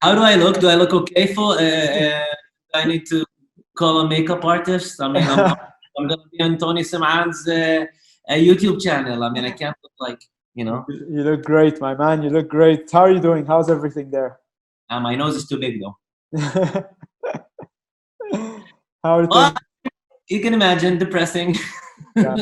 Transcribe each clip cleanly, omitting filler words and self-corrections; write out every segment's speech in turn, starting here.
How do I look? Do I look okay for? Do I need to call a makeup artist? I mean, I'm gonna be on Tony Semaan's YouTube channel. I mean, I can't look like you know. You look great, my man. You look great. How are you doing? How's everything there? My nose is too big though. How are Well, things? you can imagine, depressing. Yeah.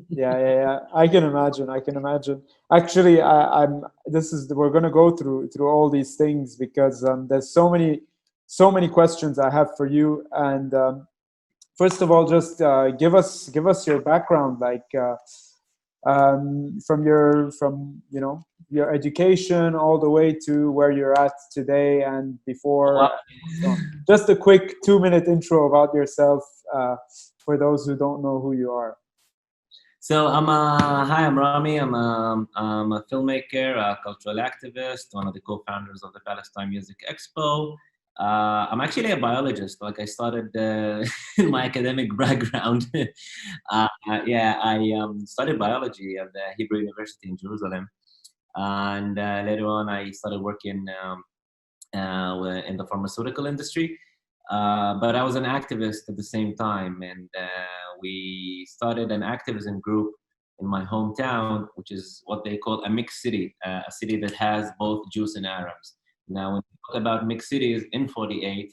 Yeah. I can imagine. I can imagine. Actually, I'm. This is. We're gonna go through all these things because there's so many questions I have for you. And first of all, just give us your background, like from your education all the way to where you're at today and before. Wow. So just a quick 2-minute intro about yourself for those who don't know who you are. So hi, I'm Rami. I'm a filmmaker, a cultural activist, one of the co-founders of the Palestine Music Expo. I'm actually a biologist. Like I started in my academic background. Yeah, I studied biology at the Hebrew University in Jerusalem, and later on I started working in the pharmaceutical industry. But I was an activist at the same time, and we started an activism group in my hometown, which is what they call a mixed city, a city that has both Jews and Arabs. Now, when you talk about mixed cities in 48,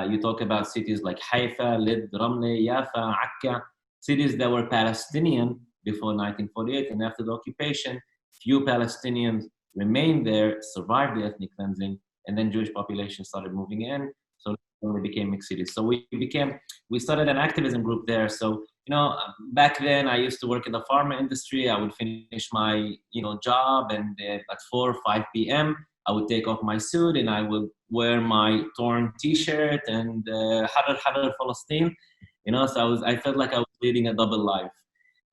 you talk about cities like Haifa, Lid, Ramle, Yafa, Akka, cities that were Palestinian before 1948, and after the occupation, few Palestinians remained there, survived the ethnic cleansing, and then Jewish population started moving in. So when we became mixed cities. So we started an activism group there. So, back then I used to work in the pharma industry. I would finish my, job, and at 4 or 5 p.m., I would take off my suit and I would wear my torn t-shirt and Harar Palestine, so I felt like I was leading a double life.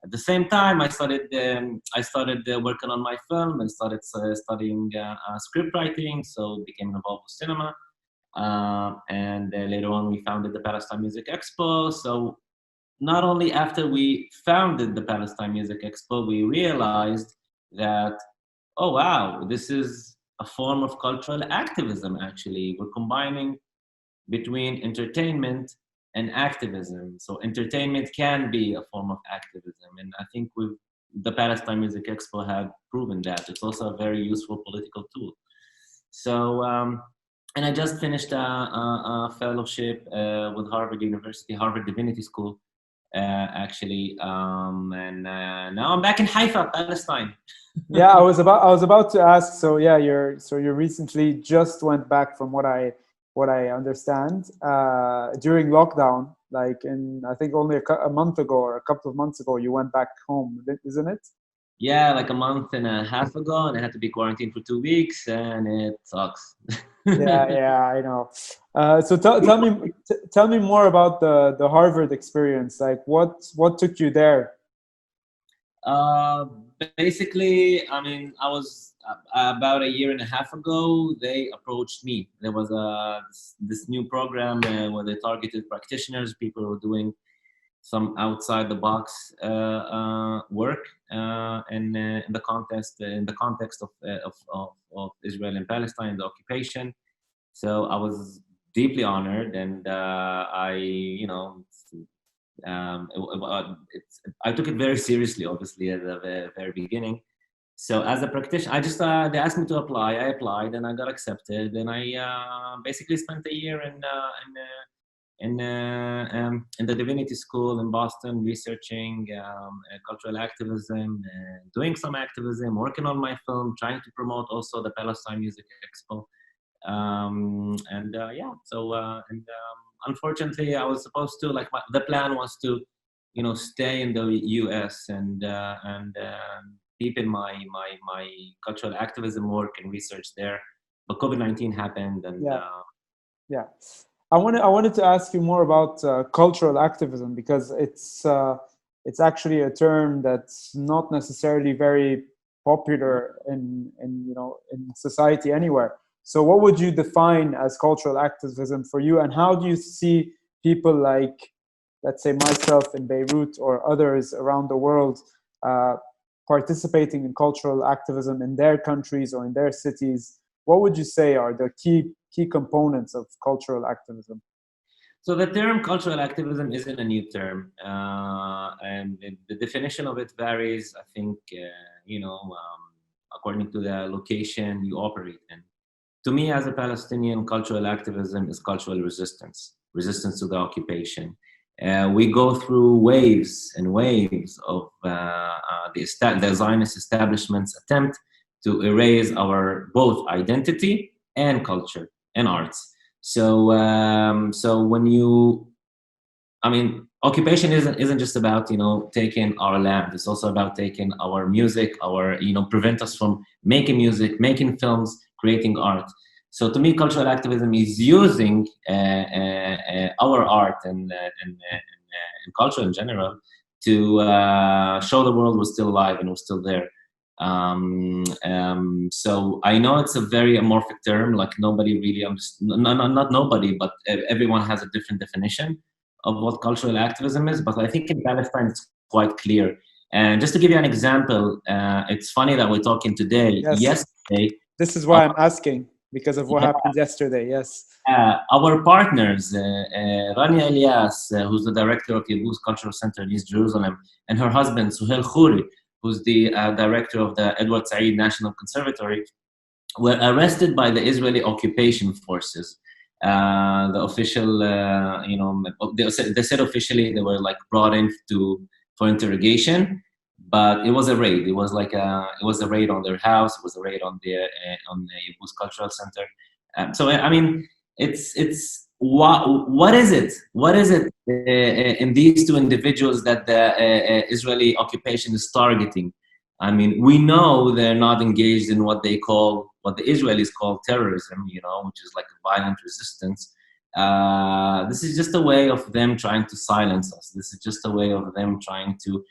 At the same time, I started working on my film and started studying script writing, so became involved with cinema. And later on, we founded the Palestine Music Expo. So not only after we founded the Palestine Music Expo, we realized that, oh wow, this is a form of cultural activism. Actually, we're combining between entertainment and activism. So entertainment can be a form of activism, and I think the Palestine Music Expo have proven that. It's also a very useful political tool. So, and I just finished a fellowship with Harvard University, Harvard Divinity School, actually, and now I'm back in Haifa, Palestine. Yeah, I was about to ask. So yeah, you recently just went back, from what I understand, during lockdown, like in, I think only a month ago or a couple of months ago, you went back home, isn't it? Yeah, like a month and a half ago, and I had to be quarantined for 2 weeks, and it sucks. Yeah, I know. So tell me more about the Harvard experience. Like what took you there? Uh, Basically, I mean, I was about a year and a half ago. They approached me. There was this new program where they targeted practitioners, people who were doing some outside the box work in the context of Israel and Palestine, the occupation. So I was deeply honored, and I took it very seriously, obviously, at the very beginning. So as a practitioner, they asked me to apply. I applied, and I got accepted. And I basically spent a year in the Divinity School in Boston, researching cultural activism, doing some activism, working on my film, trying to promote also the Palestine Music Expo. And yeah, so and unfortunately, I was supposed to, like, the plan was to, stay in the U.S. and deepen my cultural activism work and research there. But COVID-19 happened, and Yeah, yeah. I wanted to ask you more about cultural activism, because it's actually a term that's not necessarily very popular in society anywhere. So what would you define as cultural activism for you, and how do you see people like, let's say, myself in Beirut or others around the world uh, participating in cultural activism in their countries or in their cities? what would you say are the key components of cultural activism? So the term cultural activism isn't a new term, and the definition of it varies, I think, according to the location you operate in. To me, as a Palestinian, cultural activism is cultural resistance, resistance to the occupation. We go through waves and waves of the Zionist establishment's attempt to erase our both identity and culture and arts. So, occupation isn't just about taking our land. It's also about taking our music, prevent us from making music, making films, creating art. So to me, cultural activism is using our art and culture in general to show the world we're still alive and we're still there. So I know it's a very amorphic term, like nobody really not nobody, but everyone has a different definition of what cultural activism is. But I think in Palestine it's quite clear. And just to give you an example, it's funny that we're talking today. Yes. Yesterday, this is why I'm asking, because of what happened yesterday. Yes. Our partners, Rania Elias, who's the director of Yabuz Cultural Center in East Jerusalem, and her husband, Suhail Khouri, who's the director of the Edward Said National Conservatory, were arrested by the Israeli occupation forces. The official, they said officially they were like brought in for interrogation, but it was a raid. It was a raid on their house. It was a raid on the Yabuz Cultural Center. So I mean, it's what is it? What is it in these two individuals that the Israeli occupation is targeting? I mean, we know they're not engaged in what the Israelis call terrorism, which is like a violent resistance. This is just a way of them trying to silence us. This is just a way of them trying to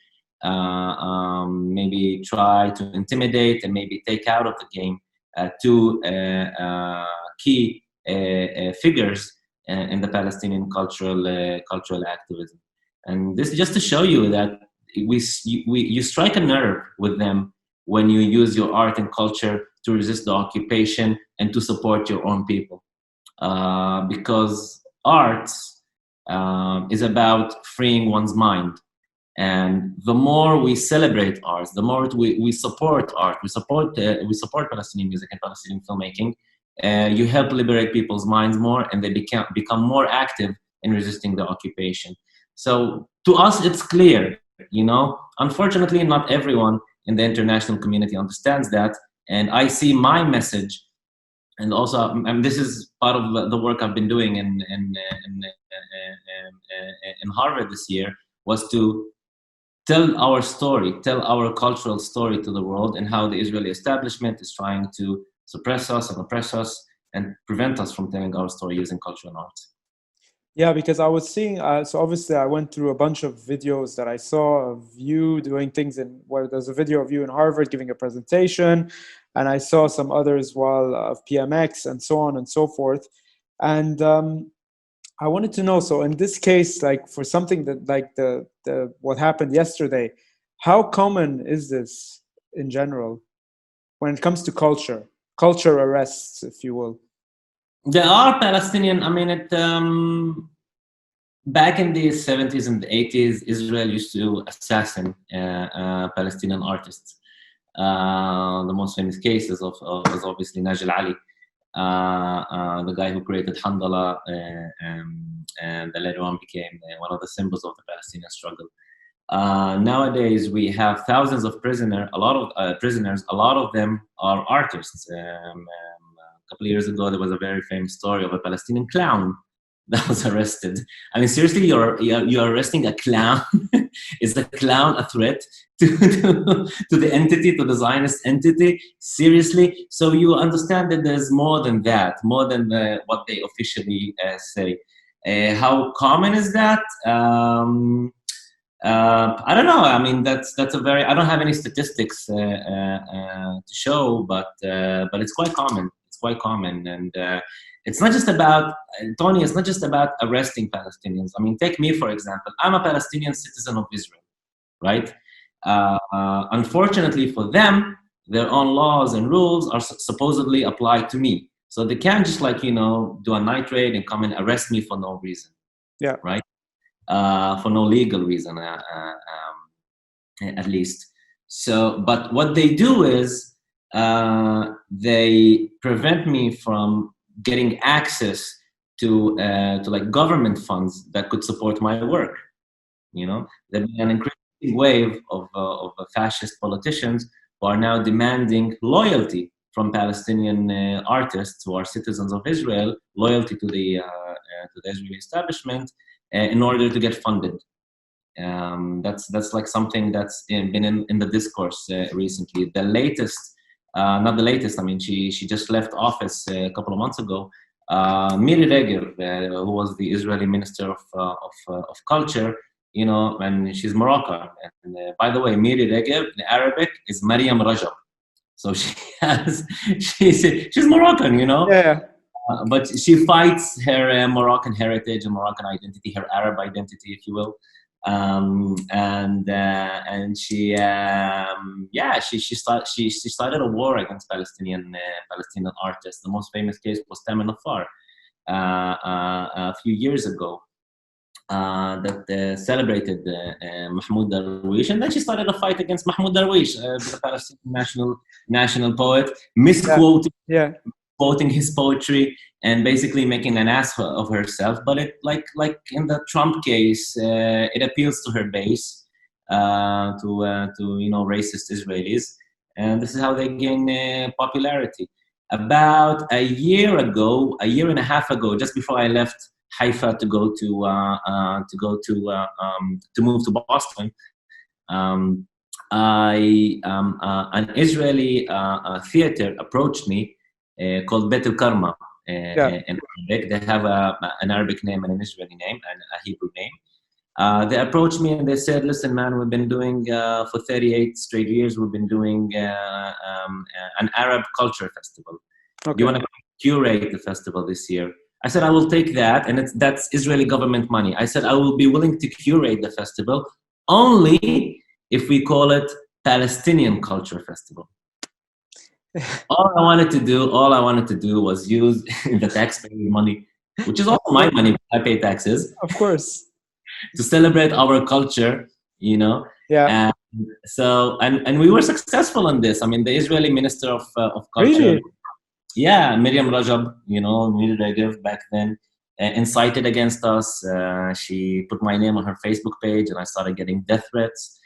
maybe try to intimidate and maybe take out of the game two key figures in the Palestinian cultural activism. And this is just to show you that you strike a nerve with them when you use your art and culture to resist the occupation and to support your own people. Because art is about freeing one's mind. And the more we celebrate art, the more we support art, we support Palestinian music and Palestinian filmmaking, you help liberate people's minds more, and they become more active in resisting the occupation. So to us, it's clear, Unfortunately, not everyone in the international community understands that. And I see my message, and also, this is part of the work I've been doing in Harvard this year, was to tell our story, tell our cultural story to the world, and how the Israeli establishment is trying to suppress us and oppress us and prevent us from telling our story using culture and art. Yeah, because I was seeing, so obviously I went through a bunch of videos that I saw of you doing things where there's a video of you in Harvard giving a presentation, and I saw some others of PMX and so on and so forth. And I wanted to know, so in this case, like for something that like the what happened yesterday, how common is this in general when it comes to culture arrests, if you will? There are Palestinian, back in the 70s and the 80s, Israel used to assassinate Palestinian artists. The most famous cases was obviously Najil Ali, the guy who created Handala, and later on became one of the symbols of the Palestinian struggle. Nowadays, we have thousands of prisoners. A lot of them are artists. A couple of years ago, there was a very famous story of a Palestinian clown that was arrested. I mean, seriously, you're arresting a clown? Is the clown a threat to the entity, to the Zionist entity? Seriously? So you understand that there's more than that, more than what they officially say. How common is that? I don't know. I mean, that's a very. I don't have any statistics to show, but it's quite common. It's quite common, and it's not just about Tony. It's not just about arresting Palestinians. I mean, take me for example. I'm a Palestinian citizen of Israel, right? Unfortunately for them, their own laws and rules are supposedly applied to me. So they can't just like, do a night raid and come and arrest me for no reason, Yeah. right? For no legal reason, at least. So, but what they do is they prevent me from getting access to like government funds that could support my work. There's been an increasing wave of fascist politicians who are now demanding loyalty from Palestinian artists who are citizens of Israel, loyalty to the Israeli establishment, in order to get funded. That's like something that's been in the discourse recently. The latest, not the latest. I mean, she just left office a couple of months ago. Miri Regev, who was the Israeli Minister of Culture, and she's Moroccan. And by the way, Miri Regev in Arabic is Maryam Rajab. So she's Moroccan, Yeah. but she fights her Moroccan heritage and Moroccan identity, her Arab identity, if you will. And she started a war against Palestinian artists. The most famous case was Tamer Nafar a few years ago. That celebrated Mahmoud Darwish, and then she started a fight against Mahmoud Darwish, the Palestinian national poet, misquoting quoting his poetry and basically making an ass of herself. But it, like in the Trump case, it appeals to her base, to racist Israelis, and this is how they gain popularity. About a year and a half ago, just before I left Haifa to go to move to Boston, an Israeli theater approached me called Bet El Karma in Arabic. They have an Arabic name and an Israeli name and a Hebrew name. They approached me and they said, "Listen, man, we've been doing for 38 straight years. We've been doing an Arab culture festival. Okay. Do you want to curate the festival this year?" I said, "I will take that, and that's Israeli government money." I said, "I will be willing to curate the festival only if we call it Palestinian Culture Festival." All I wanted to do was use the taxpayer money, which is also my money. I pay taxes, of course, to celebrate our culture. Yeah. And so, and we were successful in this. I mean, the Israeli Minister of Culture. Really? Yeah, Miriam Rajab, Miri Regev back then, incited against us. She put my name on her Facebook page, and I started getting death threats,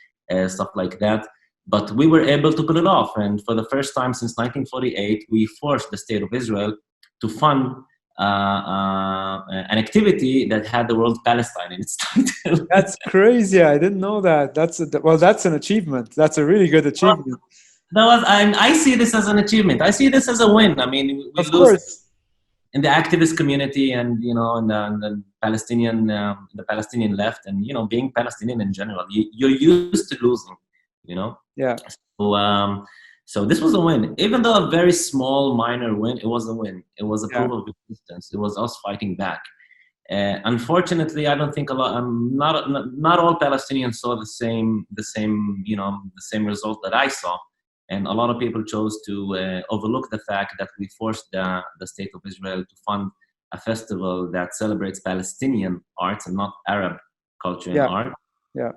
stuff like that. But we were able to pull it off. And for the first time since 1948, we forced the state of Israel to fund an activity that had the word Palestine in its title. That's crazy. I didn't know that. That's an achievement. That's a really good achievement. I see this as an achievement. I see this as a win. I mean, we of course. In the activist community, and in the Palestinian left, and being Palestinian in general, you're used to losing. Yeah. So this was a win, even though a very small, minor win. It was a win. It was a proof of resistance. It was us fighting back. Unfortunately, I don't think not all Palestinians saw the same result that I saw. And a lot of people chose to overlook the fact that we forced the state of Israel to fund a festival that celebrates Palestinian arts and not Arab culture and art. Yeah.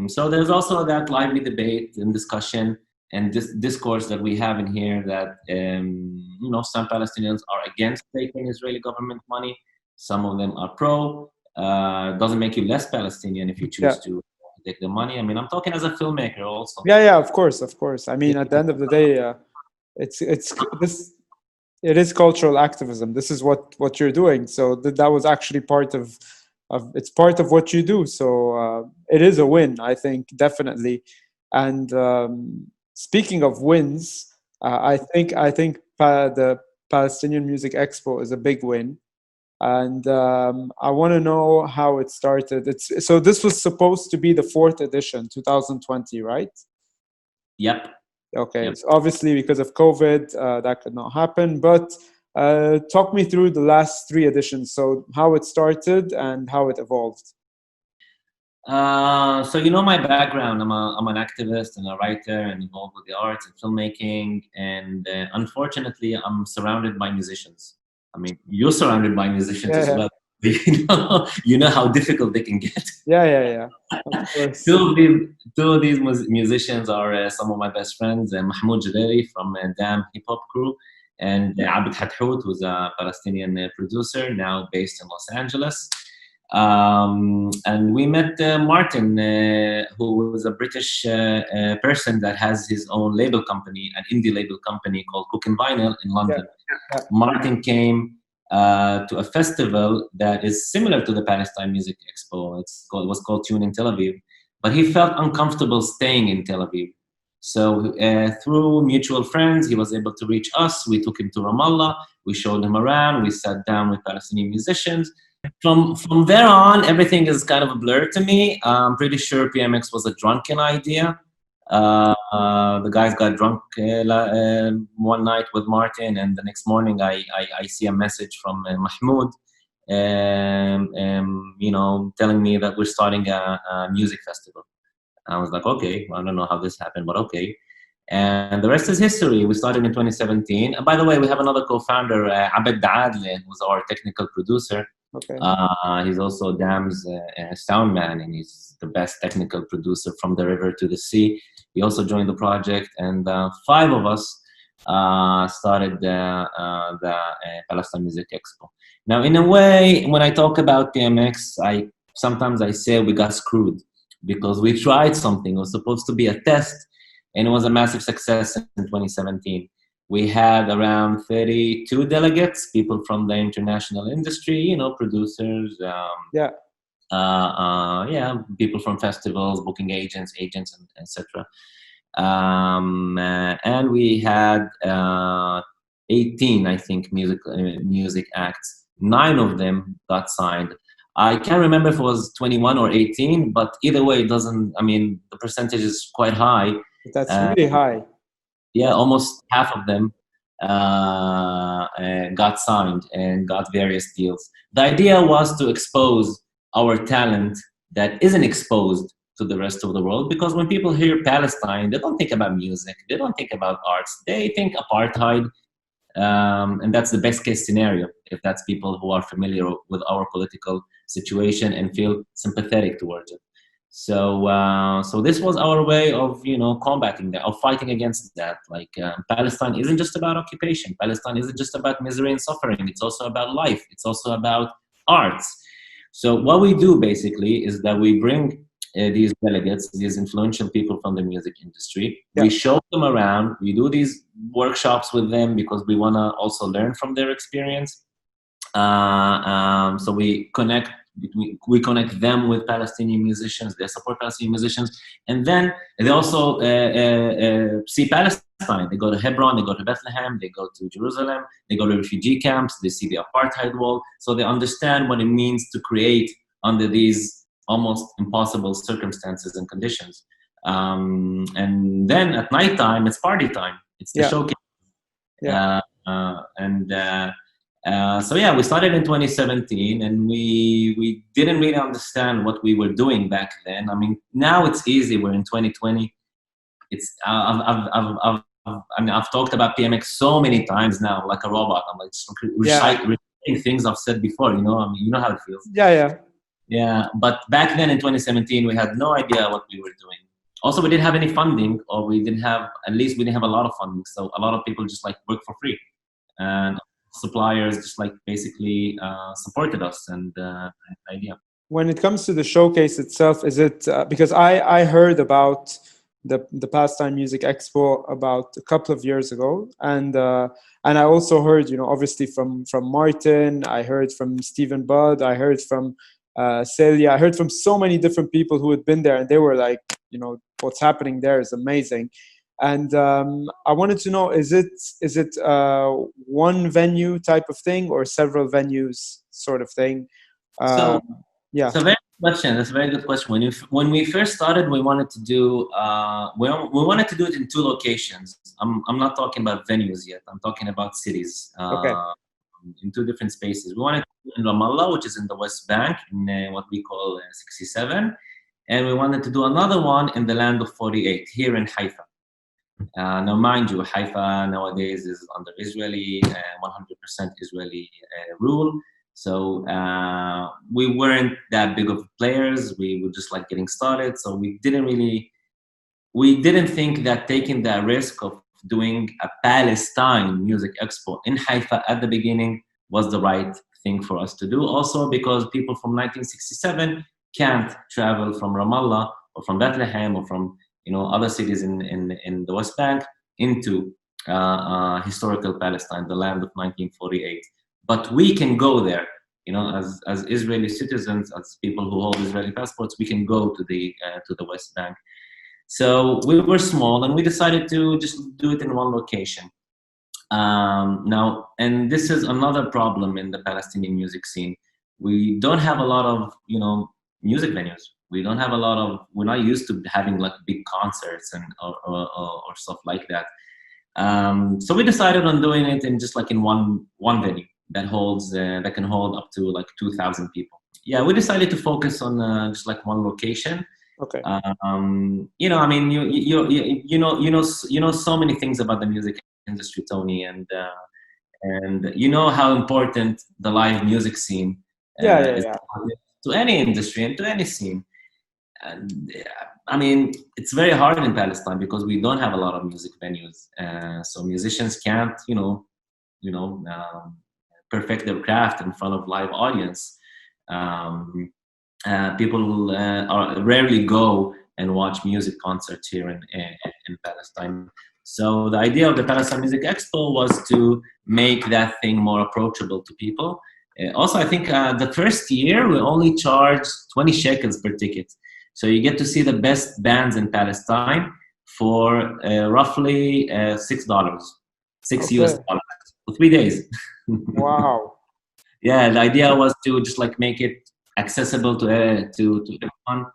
So there's also that lively debate and discussion and discourse that we have in here that some Palestinians are against taking Israeli government money. Some of them are pro. Doesn't make you less Palestinian if you choose to take the money. I mean, I'm talking as a filmmaker also. Yeah, of course. I mean, at the end of the day, it is cultural activism. This is what you're doing. So that was actually part of it's part of what you do. So it is a win, I think, definitely. And speaking of wins, I think the Palestinian Music Expo is a big win. And I want to know how it started. So this was supposed to be the 4th edition, 2020, right? Yep. Okay. Yep. So obviously, because of COVID, that could not happen. But talk me through the last 3 editions. So how it started and how it evolved. So you know my background. I'm an activist and a writer and involved with the arts and filmmaking. And unfortunately, I'm surrounded by musicians. I mean, you're surrounded by musicians Yeah, as yeah, well. You know how difficult they can get. yeah, yeah, yeah. Of two course. of these, two of these musicians are some of my best friends. Mahmoud Jalali from Dam Hip Hop Crew, and Abid Hathout, who's a Palestinian producer now based in Los Angeles. And we met Martin, who was a British person that has his own label company, an indie label company called Cook and Vinyl in Yeah, London. yeah, Martin came to a festival that is similar to the Palestine Music Expo. It was called Tune in Tel Aviv, but he felt uncomfortable staying in Tel Aviv. So through mutual friends, he was able to reach us. We took him to Ramallah. We showed him around. We sat down with Palestinian musicians. From there on, everything is kind of a blur to me. I'm pretty sure PMX was a drunken idea. The guys got drunk one night with Martin, and the next morning I see a message from Mahmoud, you know, telling me that we're starting a music festival. I was like, okay, well, I don't know how this happened, but okay. And the rest is history. We started in 2017. And by the way, we have another co-founder, Abed Daadle, who's our technical producer. okay. He's also Dam's sound man, and he's the best technical producer from the river to the sea. He also joined the project, and five of us started the Palestine Music Expo. Now, in a way, when I talk about PMX, sometimes I say we got screwed because we tried something. It was supposed to be a test, and it was a massive success in 2017. We had around 32 delegates, people from the international industry, you know, producers, Yeah, yeah, people from festivals, booking agents, and etc. And we had 18, I think, music acts. 9 of them got signed. I can't remember if it was 21 or 18, but either way, it doesn't. I mean, the percentage is quite high. that's Uh, really high. yeah, Yeah, almost half of them got signed and got various deals. The idea was to expose our talent that isn't exposed to the rest of the world, because when people hear Palestine, they don't think about music, they don't think about arts, they think apartheid, and that's the best case scenario if that's people who are familiar with our political situation and feel sympathetic towards it. So this was our way of, you know, combating that, of fighting against that. Like Palestine isn't just about occupation. Palestine isn't just about misery and suffering. It's also about life. It's also about arts. So what we do basically is that we bring these delegates, these influential people from the music industry. yeah, We show them around. We do these workshops with them because we want to also learn from their experience. So we connect them with Palestinian musicians. They support Palestinian musicians, and then they also see Palestine. They go to Hebron, they go to Bethlehem, they go to Jerusalem, they go to refugee camps. They see the apartheid wall, so they understand what it means to create under these almost impossible circumstances and conditions. And then at nighttime, it's party time. It's the yeah, showcase. yeah. And so yeah, we started in 2017, and we didn't really understand what we were doing back then. I mean, now it's easy. We're in 2020. It's I mean, I've talked about PMX so many times now, like a robot. I'm like just Yeah, repeating things I've said before. You know, I mean, you know how it feels. yeah, yeah, Yeah, but back then in 2017, we had no idea what we were doing. Also, we didn't have any funding, or we didn't have, at least we didn't have a lot of funding. So a lot of people just like work for free, and suppliers just like basically supported us and idea. when it comes to the showcase itself, is it because I heard about the Palestine Music Expo about a couple of years ago, and I also heard, you know, obviously from Martin, I heard from Stephen Budd, I heard from Celia, I heard from so many different people who had been there, and they were like, you know, what's happening there is amazing. And I wanted to know, is it one venue type of thing or several venues sort of thing? So Yeah. it's a very good question. That's a very good question. When we first started, we wanted to do we wanted to do it in 2 locations. I'm not talking about venues yet. I'm talking about cities. Okay. In 2 different spaces. We wanted to do in Ramallah, which is in the West Bank, in what we call 67, and we wanted to do another one in the land of 48 here in Haifa. Now, mind you, Haifa nowadays is under Israeli, 100% Israeli rule. So we weren't that big of players. We were just like getting started. So we didn't think that taking that risk of doing a Palestine Music Expo in Haifa at the beginning was the right thing for us to do. Also because people from 1967 can't travel from Ramallah or from Bethlehem or from other cities in the West Bank into historical Palestine, the land of 1948. But we can go there, as Israeli citizens, as people who hold Israeli passports, we can go to the West Bank. So we were small, and we decided to just do it in one location. Now, and this is another problem in the Palestinian music scene. We don't have a lot of music venues. We don't have a lot of. We're not used to having like big concerts and or stuff like that. So we decided on doing it in just like in one venue that can hold up to like 2,000 people. Yeah, we decided to focus on just like one location. Okay. I mean, you know so many things about the music industry, Tony, and you know how important the live music scene is to any industry and to any scene. And I mean, it's very hard in Palestine because we don't have a lot of music venues, so musicians can't, perfect their craft in front of live audience. People rarely go and watch music concerts here in Palestine. So the idea of the Palestine Music Expo was to make that thing more approachable to people. Also, I think the first year we only charged 20 shekels per ticket. So you get to see the best bands in Palestine for roughly $6, US dollars for 3 days. Wow. Yeah, the idea was to just like make it accessible to everyone,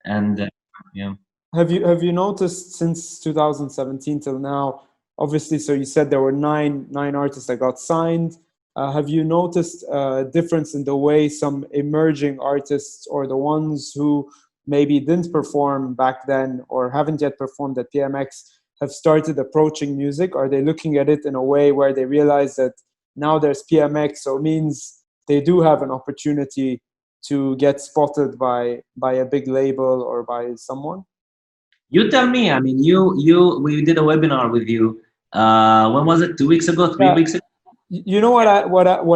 and yeah. Have you noticed since 2017 till now? Obviously, so you said there were nine artists that got signed. Have you noticed a difference in the way some emerging artists or the ones who maybe didn't perform back then or haven't yet performed at PMX have started approaching music? Are they looking at it in a way where they realize that now there's PMX, so it means they do have an opportunity to get spotted by a big label or by someone? You tell me. I mean, we did a webinar with you. When was it? 2 weeks ago? 3 weeks ago? You know what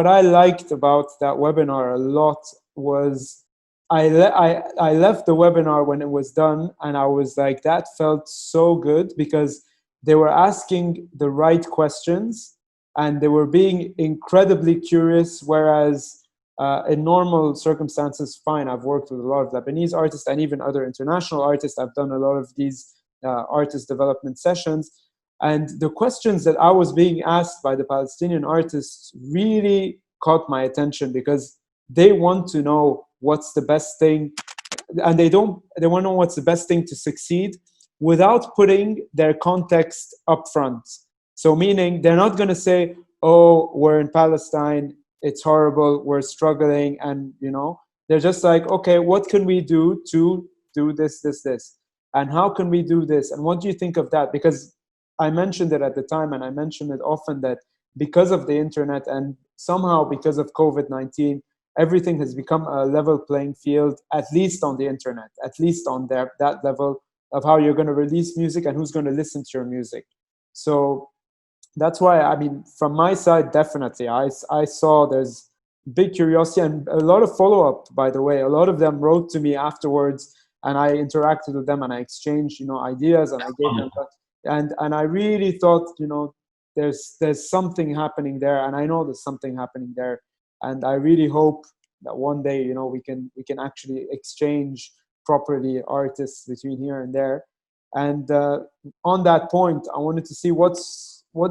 I liked about that webinar a lot was I left the webinar when it was done, and I was like, that felt so good because they were asking the right questions and they were being incredibly curious. Whereas in normal circumstances, fine, I've worked with a lot of Lebanese artists and even other international artists. I've done a lot of these artist development sessions. And the questions that I was being asked by the Palestinian artists really caught my attention because they want to know what's the best thing, and they want to know what's the best thing to succeed without putting their context up front. So meaning they're not going to say, oh, we're in Palestine, it's horrible, we're struggling, and they're just like, okay, what can we do to do this, and how can we do this, and what do you think of that? Because I mentioned it at the time, and I mentioned it often, that because of the internet and somehow because of COVID-19, everything has become a level playing field, at least on the internet, at least on that level of how you're going to release music and who's going to listen to your music. So that's why, I mean, from my side, definitely, I saw there's big curiosity and a lot of follow-up, by the way. A lot of them wrote to me afterwards, and I interacted with them, and I exchanged, ideas, and I gave them and I really thought, there's something happening there, and I know there's something happening there, and I really hope that one day, we can actually exchange properly artists between here and there. And on that point, I wanted to see what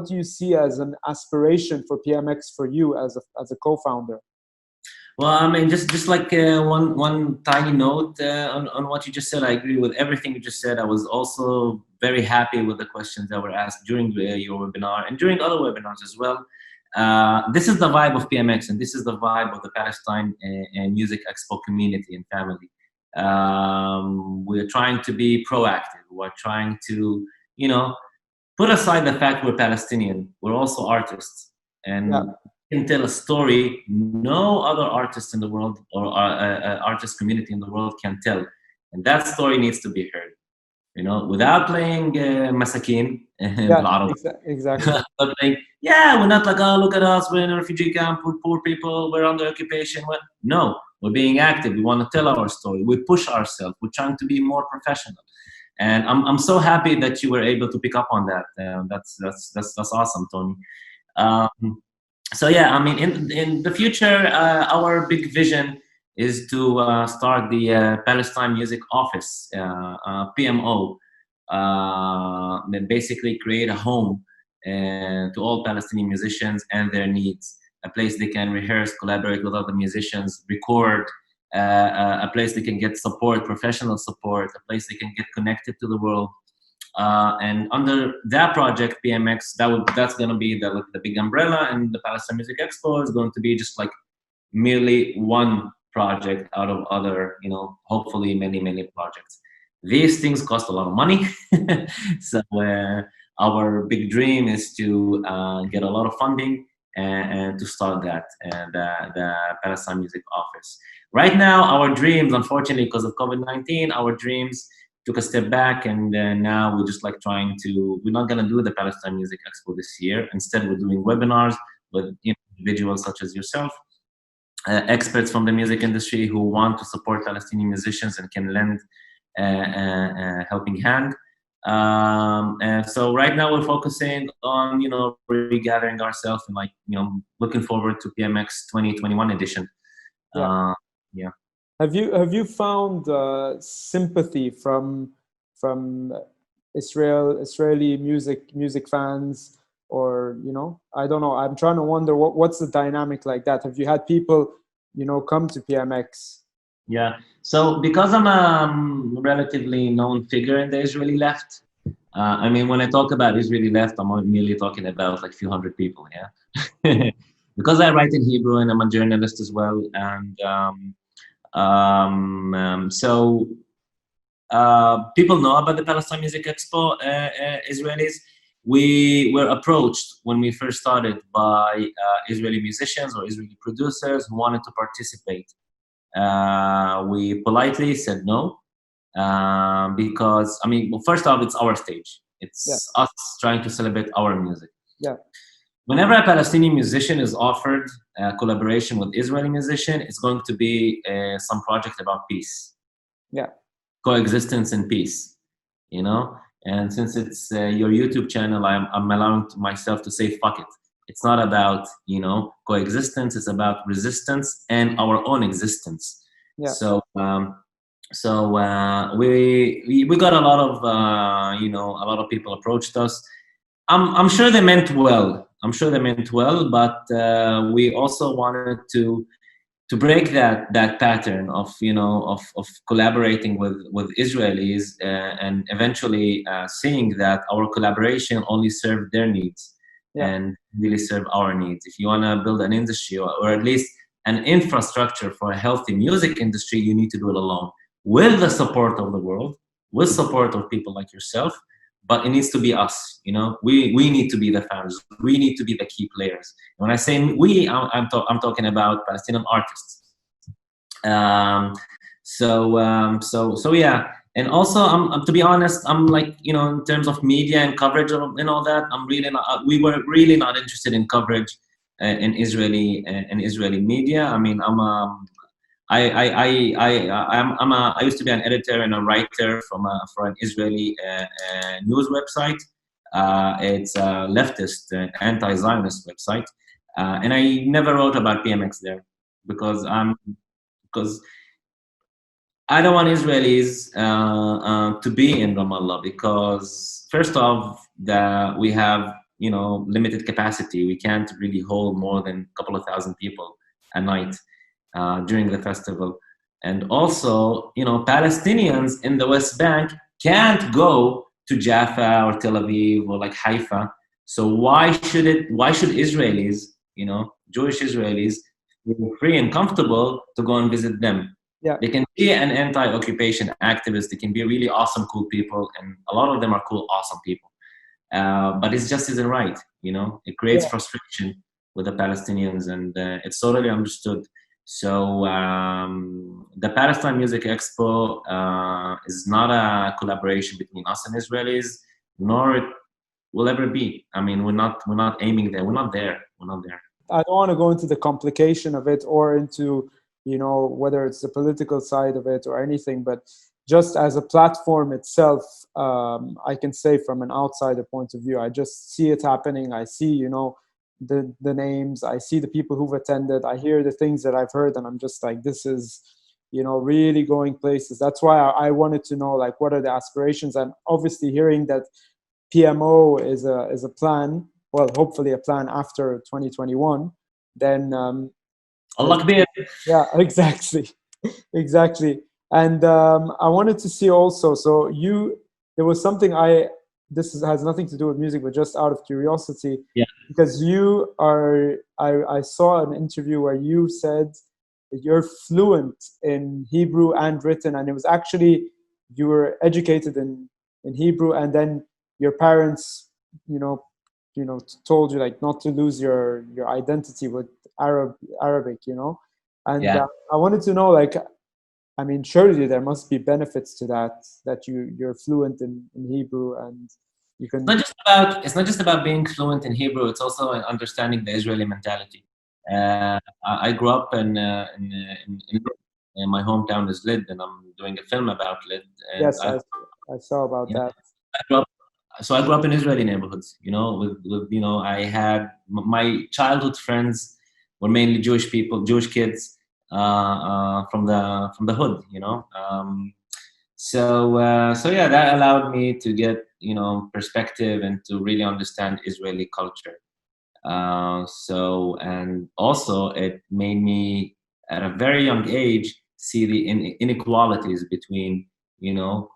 do you see as an aspiration for PMX for you as a co-founder? Well, I mean, just like one tiny note on what you just said. I agree with everything you just said. I was also very happy with the questions that were asked during your webinar and during other webinars as well. This is the vibe of PMX, and this is the vibe of the Palestine Music Expo community and family. We're trying to be proactive. We're trying to, put aside the fact we're Palestinian. We're also artists, and Yeah. can tell a story no other artist in the world or artist community in the world can tell, and that story needs to be heard. Without playing masakin Yeah. بالعربي. Exactly. But like, yeah, we're not like, oh, look at us, we're in a refugee camp, we're poor people, we're under occupation. No, we're being active. We want to tell our story. We push ourselves. We're trying to be more professional. And I'm so happy that you were able to pick up on that. That's awesome, Tony. Um, so yeah, I mean, in the future, our big vision is to start the Palestine Music Office, PMO. Then basically create a home to all Palestinian musicians and their needs, a place they can rehearse, collaborate with other musicians, record, a place they can get support, professional support, a place they can get connected to the world. And under that project, PMX, that's going to be the big umbrella, and the Palestine Music Expo is going to be just like merely one project out of other, hopefully many projects. These things cost a lot of money. So our big dream is to get a lot of funding and to start that, and the Palestine Music Office. Right now, our dreams, unfortunately, because of COVID-19, our dreams took a step back, and now we're just like we're not going to do the Palestine Music Expo this year. Instead, we're doing webinars with individuals such as yourself, experts from the music industry who want to support Palestinian musicians and can lend a helping hand. And so right now we're focusing on, regathering ourselves and looking forward to PMX 2021 edition. Yeah. Yeah. Have you found sympathy from Israeli music fans, or I don't know. I'm trying to wonder what's the dynamic like that. Have you had people come to PMX? Yeah. So because I'm a relatively known figure in the Israeli left, I mean, when I talk about Israeli left, I'm merely talking about like a few hundred people. Yeah. Because I write in Hebrew and I'm a journalist as well, and so people know about the Palestine Music Expo. Israelis, we were approached when we first started by Israeli musicians or Israeli producers who wanted to participate. We politely said no, because I mean, well, first off, it's our stage. It's us trying to celebrate our music. Yeah. Whenever a Palestinian musician is offered a collaboration with Israeli musician, it's going to be some project about peace. Yeah. Coexistence and peace, And since it's your YouTube channel, I'm allowing myself to say fuck it. It's not about coexistence. It's about resistance and our own existence. Yeah. So we got a lot of a lot of people approached us. I'm sure they meant well. But we also wanted to break that pattern of of collaborating with Israelis, and eventually seeing that our collaboration only served their needs and really serve our needs. If you want to build an industry or at least an infrastructure for a healthy music industry, you need to do it alone, with the support of the world, with support of people like yourself. But it needs to be us, we need to be the founders. We need to be the key players. When I say we, I'm talking about Palestinian artists. So yeah. And also, to be honest, I'm like, in terms of media and coverage and all that, we were really not interested in coverage in Israeli media. I mean, I used to be an editor and a writer for an Israeli news website. It's a leftist, anti-Zionist website, and I never wrote about PMX there because I don't want Israelis to be in Ramallah, because first off, we have limited capacity. We can't really hold more than a couple of thousand people a night during the festival. And also, Palestinians in the West Bank can't go to Jaffa or Tel Aviv or like Haifa. So why should Israelis, Jewish Israelis, feel free and comfortable to go and visit them? Yeah. They can be an anti-occupation activist. They can be really awesome, cool people, and a lot of them are cool, awesome people. But it just isn't right, you know. It creates Yeah. frustration with the Palestinians, and it's totally understood. So the Palestine Music Expo is not a collaboration between us and Israelis, nor it will ever be. I mean, we're not aiming there. We're not there. We're not there. I don't want to go into the complication of it or into, you know, whether it's the political side of it or anything, but just as a platform itself, I can say from an outsider point of view, I just see it happening. I see, you know, the names, I see the people who've attended, I hear the things that I've heard, and I'm just like, this is, you know, really going places. That's why I wanted to know, like, what are the aspirations? And obviously hearing that PMO is a plan, well, hopefully a plan after 2021, then Allah Akbar. yeah, exactly, exactly. And I wanted to see also, so there was something has nothing to do with music, but just out of curiosity, Yeah. because I saw an interview where you said that you're fluent in Hebrew and written, and it was actually, you were educated in Hebrew, and then your parents, you know, told you like not to lose your identity with Arabic, you know. And Yeah. I wanted to know, like, I mean, surely there must be benefits to that you're fluent in Hebrew and you It's can. not just about being fluent in Hebrew. It's also understanding the Israeli mentality. I grew up in my hometown is Lid, and I'm doing a film about Lid. And Yes, I saw about you know, that. I grew up. So I grew up in Israeli neighborhoods. You know, with you know, I had my childhood friends were mainly Jewish people, Jewish kids from the hood. You know. So yeah, that allowed me to get, you know, perspective and to really understand Israeli culture. And also it made me at a very young age see the inequalities between, you know,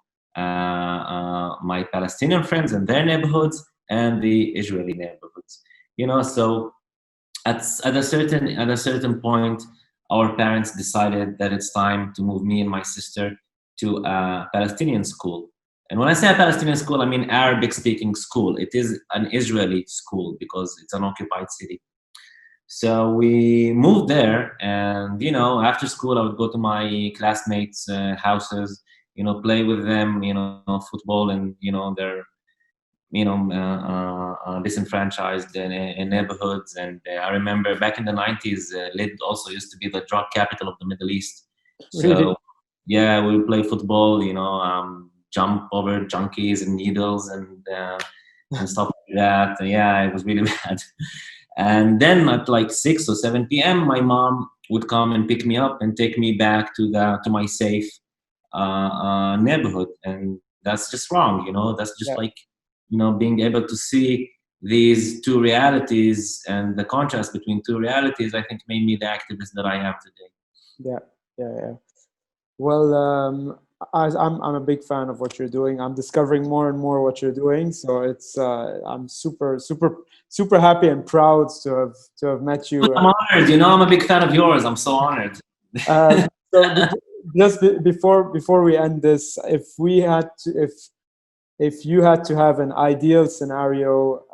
my Palestinian friends and their neighborhoods and the Israeli neighborhoods. You know, so at a certain point, our parents decided that it's time to move me and my sister to a Palestinian school. And when I say a Palestinian school, I mean Arabic speaking school. It is an Israeli school because it's an occupied city. So we moved there, and you know, after school, I would go to my classmates' houses, you know, play with them, you know, football, and you know, they're, you know, disenfranchised in neighborhoods. And I remember back in the 90s, Lid also used to be the drug capital of the Middle East. Really? So yeah, we would play football, you know, jump over junkies and needles and stuff like that. And yeah, it was really bad. And then at like 6 or 7 p.m., my mom would come and pick me up and take me back to my safe neighborhood. And that's just wrong, you know. That's just Yeah, like, you know, being able to see these two realities and the contrast between two realities, I think made me the activist that I am today. yeah, yeah, yeah. Well, I'm a big fan of what you're doing. I'm discovering more and more what you're doing. So I'm super happy and proud to have met you. I'm honored, you know, I'm a big fan of yours. I'm so honored. So just before we end this, if you had to have an ideal scenario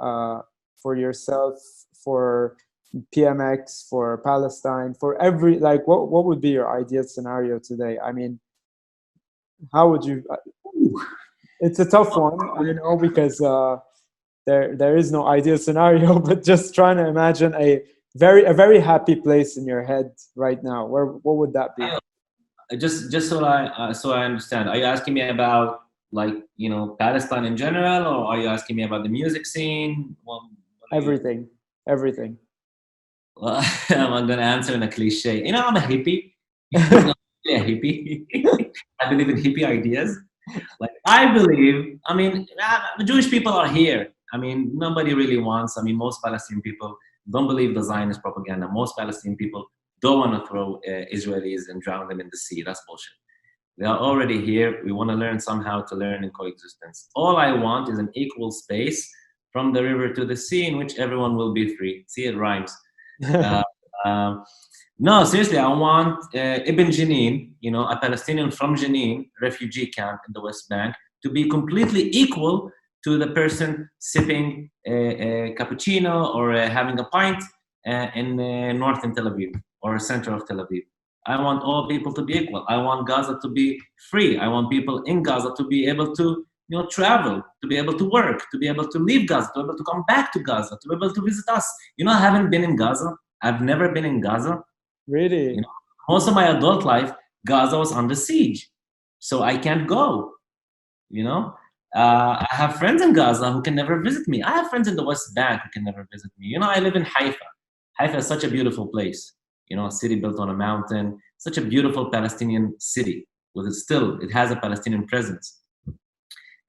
for yourself, for PMX, for Palestine, for every, like, what would be your ideal scenario today? I mean, how would you? It's a tough one, I know, because there is no ideal scenario. But just trying to imagine a very happy place in your head right now. What would that be? Just so I understand, are you asking me about, like, you know, Palestine in general, or are you asking me about the music scene? Well, what are you? Everything, everything. Well, I'm gonna answer in a cliche. You know, I'm a hippie. I'm not really a hippie. I believe in hippie ideas. Like, I believe, I mean, the Jewish people are here. I mean, nobody really wants, I mean, most Palestinian people don't believe the Zionist propaganda. Most Palestinian people don't want to throw Israelis and drown them in the sea. That's bullshit. They are already here. We want to learn somehow to learn in coexistence. All I want is an equal space from the river to the sea in which everyone will be free. See, it rhymes. Uh, um, No, seriously, I want Ibn Jenin, you know, a Palestinian from Jenin, refugee camp in the West Bank, to be completely equal to the person sipping a cappuccino or having a pint in northern Tel Aviv or center of Tel Aviv. I want all people to be equal. I want Gaza to be free. I want people in Gaza to be able to, you know, travel, to be able to work, to be able to leave Gaza, to be able to come back to Gaza, to be able to visit us. You know, I haven't been in Gaza. I've never been in Gaza. Really? You know, most of my adult life, Gaza was under siege, so I can't go. You know, I have friends in Gaza who can never visit me. I have friends in the West Bank who can never visit me. You know, I live in Haifa. Haifa is such a beautiful place. You know, a city built on a mountain, such a beautiful Palestinian city. With it has a Palestinian presence.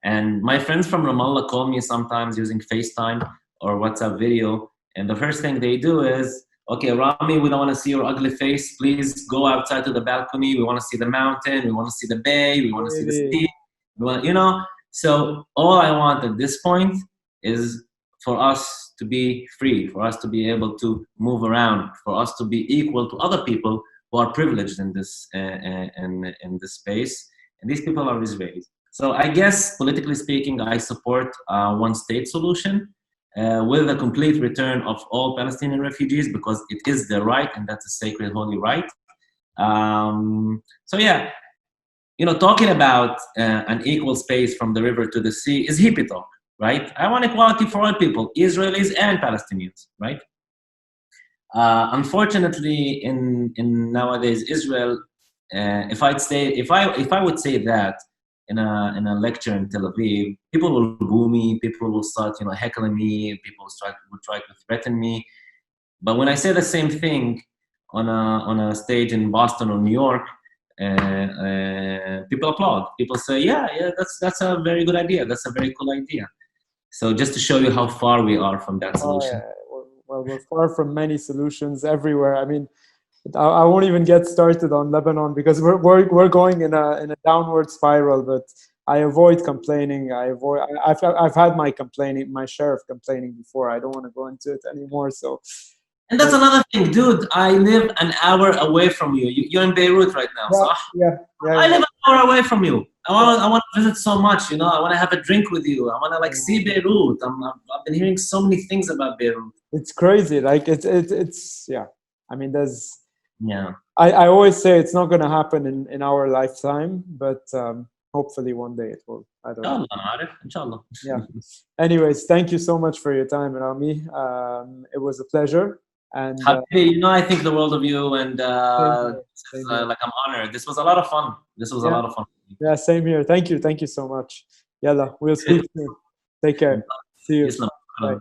And my friends from Ramallah call me sometimes using FaceTime or WhatsApp video. And the first thing they do is, okay, Rami, we don't want to see your ugly face. Please go outside to the balcony. We want to see the mountain. We want to see the bay. We want to see the Really? sea. We want, you know, so all I want at this point is for us to be free, for us to be able to move around, for us to be equal to other people who are privileged in this in this space. And these people are Israelis. So I guess, politically speaking, I support a one-state solution with a complete return of all Palestinian refugees, because it is their right, and that's a sacred, holy right. So yeah, you know, talking about an equal space from the river to the sea is hippie talk, right? I want equality for all people, Israelis and Palestinians, right? Unfortunately, in nowadays Israel, if I would say that in a lecture in Tel Aviv, people will boo me, people will start, you know, heckling me, people will try to threaten me. But when I say the same thing on a stage in Boston or New York, people applaud. People say, yeah, that's a very good idea. That's a very cool idea. So just to show you how far we are from that Oh, solution. yeah. Well, we're far from many solutions everywhere. I mean, I won't even get started on Lebanon because we're going in a downward spiral. But I avoid complaining. I've had my share of complaining before. I don't want to go into it anymore. So, And that's another thing, dude. I live an hour away from you. You're in Beirut right now, yeah, so yeah, yeah, I yeah. live an hour away from you. I want to visit so much, you know. I want to have a drink with you. I want to like see Beirut. I've been hearing so many things about Beirut. It's crazy. Like it's yeah. I mean, Yeah. I always say it's not going to happen in our lifetime, but hopefully one day it will. I don't know. Inshallah, Arif. Inshallah. Yeah. Anyways, thank you so much for your time, Rami. It was a pleasure. And Habibi, you know, I think the world of you, and same here. like I'm honored. This was a lot of fun. This was a lot of fun. Yeah, same here. Thank you so much. Yalla, we'll speak soon. Take care. See you. Islam. Bye.